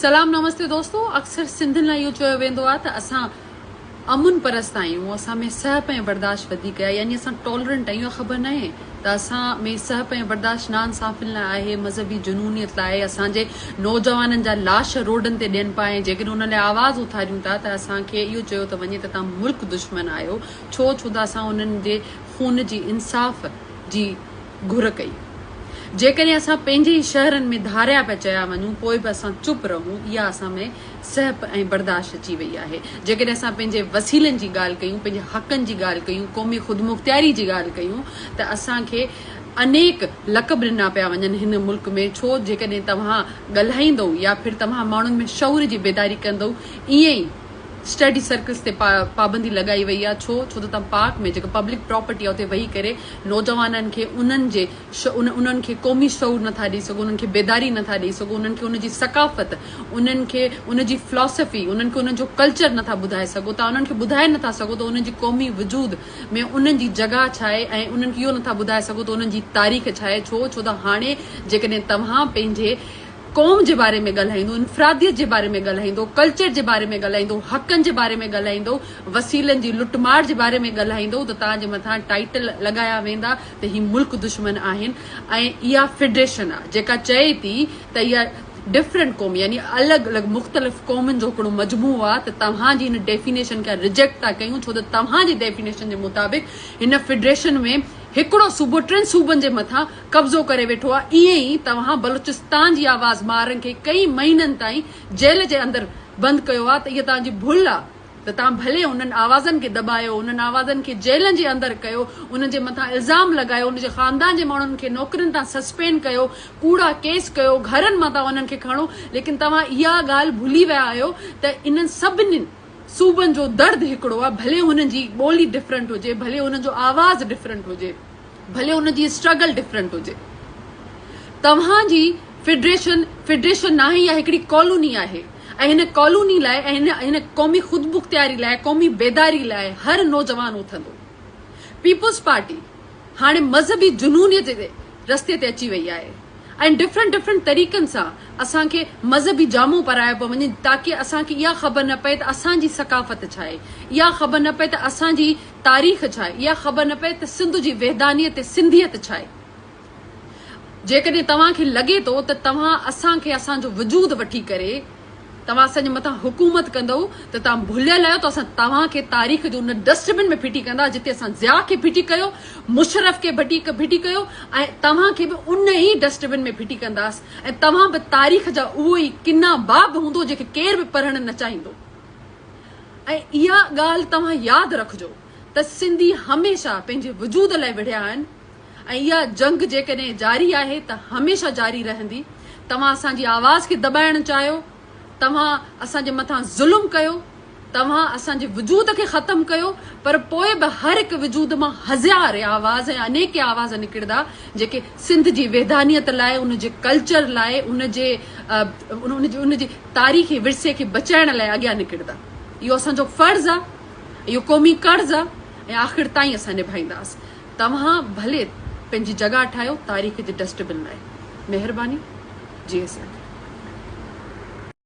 सलाम नमस्ते दोस्तों। अक्सर सिंधियुनि लाइ इहो चयो वेंदो आहे त असां अमुन परस्त आहियूं, असां में सहप ऐं बर्दाश्त वधीक आहे, यानी असां टॉलरेंट आहियूं। ख़बर न आहे त असां में सहप ऐं बर्दाश्त नाइंसाफ़ियुनि लाइ आहे, मज़हबी जुनूनियत लाइ, असांजे नौजवाननि जा लाश रोडनि ते ॾियनि पिया ऐं जेकॾहिं उन लाइ आवाज़ उथारियूं था त असांखे इहो चयो त वञे त तव्हां मुल्क दुश्मन आहियो। छो त असां उन्हनि जे खून जी इंसाफ़ जी घुर कई। जेकॾहिं असां पंहिंजे ई शहरनि में धारिया पिया चया वञूं, पोइ बि असां चुप रहूं, इहा असां में सहप ऐं बर्दाश्त अची वई आहे। जेकॾहिं असां पंहिंजे वसीलनि जी ॻाल्हि कयूं, पंहिंजे हक़नि जी ॻाल्हि कयूं, क़ौमी ख़ुदमुख़्तियारी जी ॻाल्हि कयूं, त असांखे अनेक लक़ब ॾिना पिया वञनि हिन मुल्क में। छो जेकॾहिं तव्हां ॻाल्हाईंदो या फिर तव्हां माण्हुनि में शऊर जी बेदारी कंदो, ईअं ई स्टडी सर्कल्स ते पाबंदी लॻाई वई आहे। छो त तव्हां पार्क में जेको पब्लिक प्रॉपर्टी आहे उते वेही करे नौजवाननि खे उन्हनि खे क़ौमी शऊर नथा ॾेई सघो, उन्हनि खे बेदारी नथा ॾेई सघो, उन्हनि खे उनजी सकाफ़त, उन्हनि खे उनजी फिलॉसफी, उन्हनि खे उन्हनि जो कल्चर नथा ॿुधाए सघो, तव्हां उन्हनि खे ॿुधाए नथा सघो त उन्हनि जी क़ौमी वजूद में उन्हनि जी जॻह छा आहे, ऐं उन्हनि खे इहो नथा ॿुधाए सघो त उन्हनि जी तारीख़ छा आहे। छो त हाणे जेकॾहिं तव्हां पंहिंजे क़ौम जे बारे में ॻाल्हाईंदो, इन्फरादियत जे बारे में ॻाल्हाईंदो, कल्चर जे बारे में ॻाल्हाईंदो, हक़नि जे बारे में ॻाल्हाईंदो, वसीलनि जी लुटमार जे बारे में ॻाल्हाईंदो, त तव्हांजे मथां टाइटल लॻाया वेंदा त ही मुल्क दुश्मन आहिनि। ऐं इहा फेडरेशन आहे जेका चए थी त इहा डिफरेंट क़ौम, यानी अलॻि अलॻि मुख़्तलिफ़ क़ौमुनि जो हिकिड़ो मजमू आहे, त तव्हांजी हिन डेफिनेशन खे रिजेक्ट था कयूं। छो त तव्हांजी डेफिनेशन जे मुताबिक़ हिन फेडरेशन में हिकिड़ो सूबो 3 सूबनि जे मथां कब्ज़ो करे वेठो आहे। ईअं ई तव्हां बलूचिस्तान जी आवाज़ ॿारनि खे कई महीननि ताईं जेल जे अंदरि बंदि कयो आहे, त इहा तव्हांजी भुल आहे। त तव्हां भले उन्हनि आवाज़नि खे दॿायो, उन्हनि आवाज़नि खे जेलनि जे अंदरि कयो, उन्हनि जे मथां इल्ज़ाम लॻायो, उनजे ख़ानदान जे माण्हुनि खे नौकरियुनि तां सस्पेंड कयो, कूड़ा केस कयो, घरनि मां तव्हां उन्हनि खे खणो, लेकिन तव्हां इहा ॻाल्हि भुली विया आहियो त इन्हनि सभिनी सूबनि जो दर्द हिकिड़ो आहे। भले हुननि जी ॿोली डिफरेंट हुजे, भले हुननि जो आवाज़ डिफरेंट हुजे, भले हुनजी स्ट्रगल डिफरेंट हुजे, तव्हांजी फेडरेशन न आहे, या हिकिड़ी कॉलोनी आहे। ऐं हिन कॉलोनी लाइ ऐं हिन क़ौमी ख़ुदमुख़्तियारी लाइ, क़ौमी बेदारी लाइ हर नौजवान उथंदो। पीपुल्स पार्टी हाणे मज़हबी जुनूनियत जे रस्ते ते अची वई आहे ऐं डिफरेंट तरीक़नि सां असांखे मज़हबी जामो पारायो पियो वञे, ताकी असांखे इहा ख़बर न पए त असांजी सकाफ़त छा आहे, इहा ख़बर न पए त असांजी तारीख़ छा आहे, इहा ख़बर न पए त सिंध जी वहदानियत सिंधियत छा आहे। जेकॾहिं तव्हांखे लॻे थो त तव्हां असांखे असांजो वजूद वठी करे तव्हां असांजे मथां हुकूमत कंदो, त तव्हां भुलियल आहियो। त असां तव्हांखे तारीख़ जो उन डस्टबिन में फिटी कंदा जिते असां ज़िया खे फिटी कयो, मुशरफ खे फिटी कयो, ऐं तव्हांखे बि उन ई डस्टबिन में फिटी कंदासीं। ऐं तव्हां बि तारीख़ जा उहो ई किना बाब हूंदो जेके केर बि पढ़णु न चाहींदो। ऐं इहा ॻाल्हि तव्हां यादि रखिजो त सिंधी हमेशह पंहिंजे वजूद लाइ विढ़िया आहिनि, ऐं इहा जंग जेकॾहिं जारी आहे त हमेशह जारी रहंदी। तव्हां असांजी आवाज़ खे दॿाइणु चाहियो, तव्हां असांजे मथां ज़ुल्म कयो, तव्हां असांजे वजूद खे ख़तमु कयो, पर पोइ बि हर हिकु वजूद मां हज़ार आवाज़ ऐं अनेक आवाज़ निकिरंदा जेके सिंध जी वहदानियत लाइ, उनजे कल्चर लाइ, उनजे तारीख़ी विरसे खे बचाइण लाइ अॻियां निकिरंदा। इहो असांजो फ़र्ज़ु आहे, इहो क़ौमी कर्ज़ु आहे, ऐं आख़िर ताईं असां निभाईंदासीं। तव्हां भले पंहिंजी जॻह ठाहियो तारीख़ जे डस्टबिन लाइ। महिरबानी। जी असां